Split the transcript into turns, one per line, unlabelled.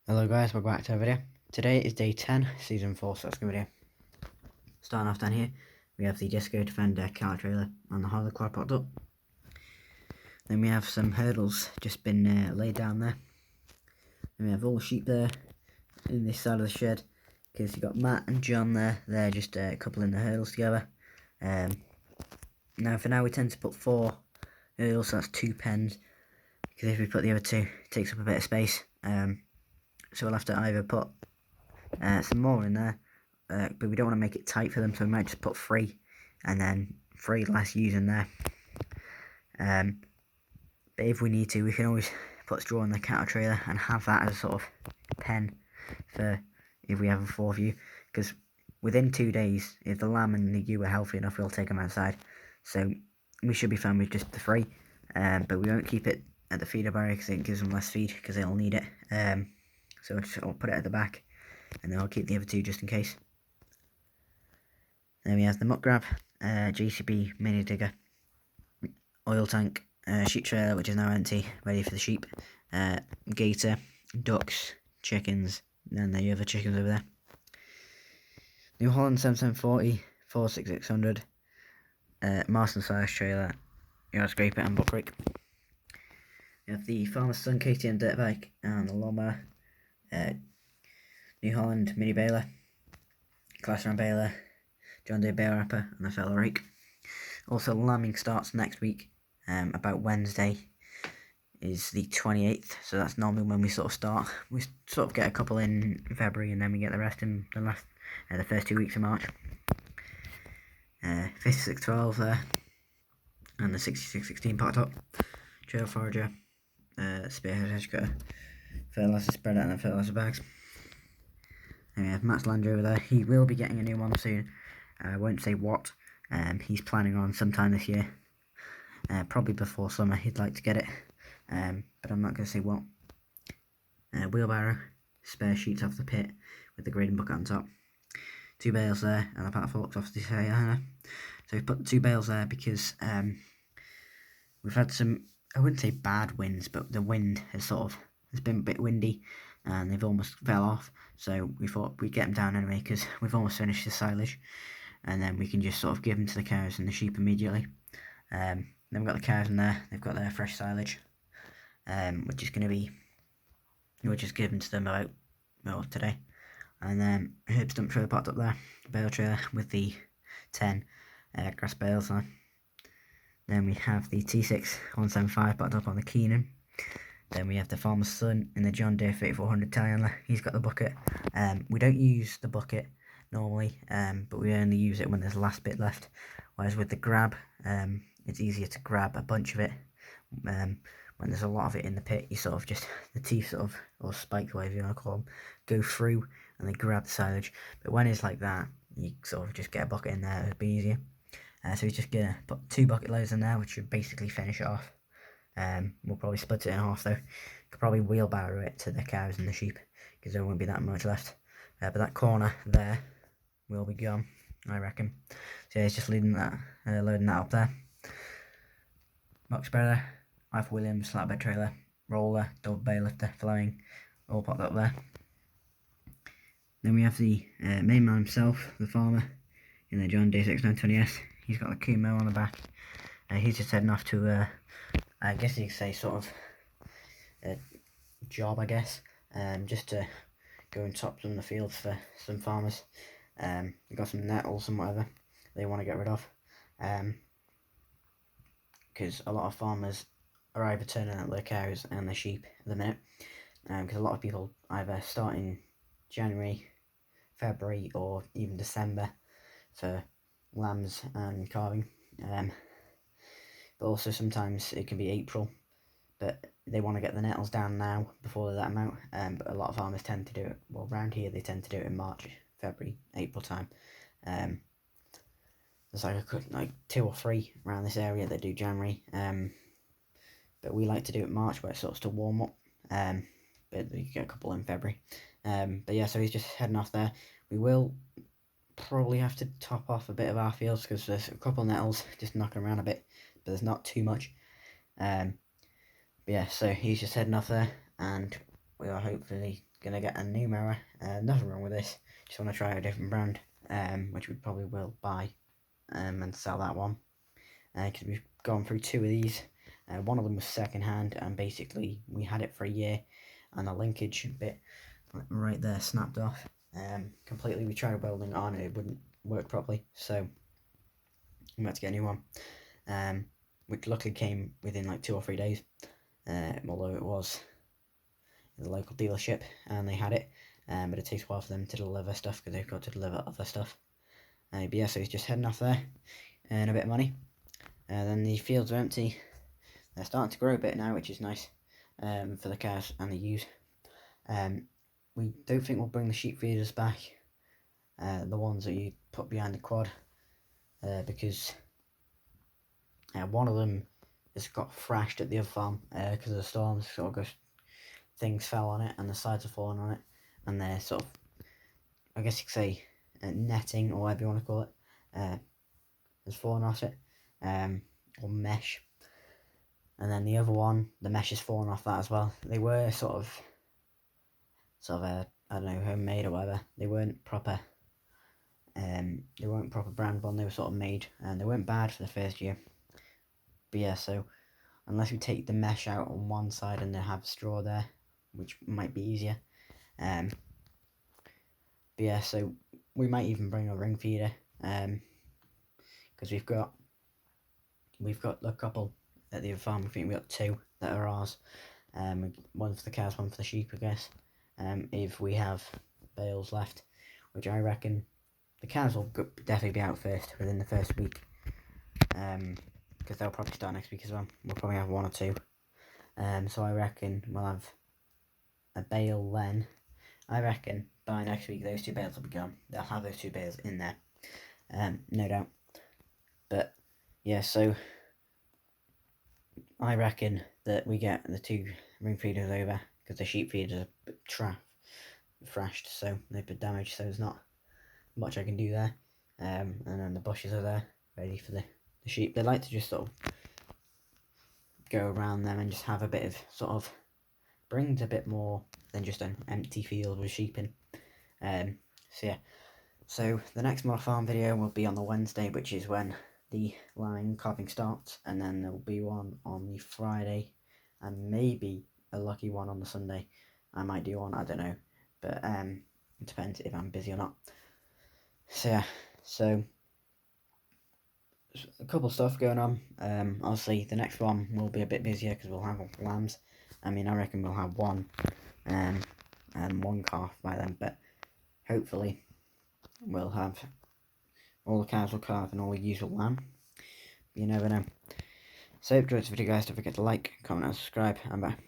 Hello guys, welcome back to a video. Today is day 10, season 4, so that's a good video. Starting off down here, we have the Disco Defender car trailer and the Harley quad popped up. Then we have some hurdles just been laid down there. Then we have all the sheep there in this side of the shed, because you've got Matt and John there, they're just coupling the hurdles together. Now for now we tend to put 4 hurdles, so that's 2 pens, because if we put the other 2, it takes up a bit of space. So we'll have to either put some more in there, but we don't want to make it tight for them, so we might just put 3 and then 3 less using there. But if we need to, we can always put straw in the cattle trailer and have that as a sort of pen for if we have a 4th ewe, because within 2 days, if the lamb and the ewe are healthy enough, we'll take them outside, so we should be fine with just the 3, but we won't keep it at the feeder barrier because it gives them less feed, because they'll need it. So I'll put it at the back, and then I'll keep the other 2 just in case. Then we have the muck grab, JCB mini digger, oil tank, sheep trailer which is now empty, ready for the sheep, gator, ducks, chickens, and the other chickens over there. New Holland 7740, 46600, Marston size trailer, yard scraper and buck rake. We have the Farmer's Son KTM dirt bike and the lawnmower, New Holland mini baler, Class Round baler, John Deere bale wrapper and a fellow rake. Also lambing starts next week, about Wednesday is the 28th, so that's normally when we sort of start. We sort of get a couple in February and then we get the rest in the first 2 weeks of March. 5612 there, and the 6616 pot up, trail forager, spearhead hedge cutter, fertilizer spreader and the fertilizer bags. And we have Matt's Land Rover there. He will be getting a new one soon. I won't say what. He's planning on sometime this year, probably before summer. He'd like to get it, but I'm not going to say what. Wheelbarrow, spare sheets off the pit with the grading bucket on top. 2 bales there and a pack of forks off the Sayana. So we've put 2 bales there because we've had some, I wouldn't say bad winds, but the wind has been a bit windy and they've almost fell off, so we thought we'd get them down anyway because we've almost finished the silage, and then we can just sort of give them to the cows and the sheep immediately. Then we've got the cows in there, they've got their fresh silage, which is going to be, we'll just give them to them about, well, today. And then herb stump trailer popped up there, bale trailer with the 10 grass bales on. Then we have the T6 175 popped up on the Keenan. Then we have the Farmer's Son in the John Deere 3400 telehandler. He's got the bucket. We don't use the bucket normally, but we only use it when there's the last bit left. Whereas with the grab, it's easier to grab a bunch of it. When there's a lot of it in the pit, you sort of just, the teeth sort of, or spikes, whatever you want to call them, go through and they grab the silage. But when it's like that, you sort of just get a bucket in there, it'll be easier. So we're just going to put 2 bucket loads in there, which should basically finish it off. We'll probably split it in half though. Could probably wheelbarrow it to the cows and the sheep, because there won't be that much left. But that corner there will be gone, I reckon. So yeah, it's just loading that up there. Box spreader, Alpha Williams flatbed trailer, roller, double bay lifter, flowing, all popped up there. Then we have the main man himself, the farmer, in the John Deere 6920S. He's got the Kumo on the back. He's just heading off to I guess you could say sort of a job, I guess, just to go and top some of the fields for some farmers. They've got some nettles and whatever they want to get rid of, because a lot of farmers are either turning out their cows and their sheep at the minute, because a lot of people either start in January, February or even December for lambs and calving. But also sometimes it can be April, but they want to get the nettles down now before they let them out. But a lot of farmers tend to do it, well, around here they tend to do it in March, February, April time. There's like 2 or 3 around this area that do January, but we like to do it March where it starts to warm up, but you get a couple in February. But yeah, so he's just heading off there. We will probably have to top off a bit of our fields because there's a couple of nettles just knocking around a bit, but there's not too much. But yeah, so he's just heading off there, and we are hopefully going to get a new mirror. Nothing wrong with this, just want to try a different brand, which we probably will buy and sell that one, because we've gone through 2 of these. One of them was second hand, and basically we had it for a year, and the linkage bit right there snapped off completely. We tried welding it on and it wouldn't work properly, so we had to get a new one, which luckily came within like 2 or 3 days, although it was in the local dealership and they had it, but it takes a while for them to deliver stuff because they've got to deliver other stuff. But yeah, so he's just heading off there, and a bit of money. Then the fields are empty. They're starting to grow a bit now, which is nice for the cows and the ewes. We don't think we'll bring the sheep feeders back, the ones that you put behind the quad, because one of them has got thrashed at the other farm because of the storms. Sort of things fell on it and the sides are falling on it, and they're sort of, I guess you could say, netting or whatever you want to call it, has fallen off it, or mesh. And then the other one, the mesh has fallen off that as well. They were sort of I don't know, homemade or whatever. They weren't proper. They weren't proper brand one. They were sort of made, and they weren't bad for the first year. But yeah, so unless we take the mesh out on one side and then have straw there, which might be easier. But yeah, so we might even bring a ring feeder, because we've got a couple at the other farm. I think we've got 2 that are ours. One for the cows, one for the sheep, I guess. If we have bales left, which I reckon the cows will definitely be out first within the first week, because they'll probably start next week as well. We'll probably have 1 or 2. So I reckon we'll have a bale then. I reckon by next week those 2 bales will be gone. They'll have those 2 bales in there, no doubt. But yeah, so I reckon that we get the 2 ring feeders over, because the sheep feeders are thrashed, so they've been damaged, so there's not much I can do there. And then the bushes are there, ready for the sheep. They like to just sort of go around them and just have a bit of sort of, brings a bit more than just an empty field with sheep in. So yeah, so the next Mod Farm video will be on the Wednesday, which is when the lambing calving starts, and then there will be one on the Friday, and maybe a lucky one on the Sunday. I might do one, I don't know, but it depends if I'm busy or not. So yeah, so a couple stuff going on. Obviously the next one will be a bit busier because we'll have lambs. I mean, I reckon we'll have 1 and 1 calf by then, but hopefully we'll have all the cows will calve and all the ewes will lamb. You never know. So if you enjoyed this video, guys, don't forget to like, comment and subscribe, and bye.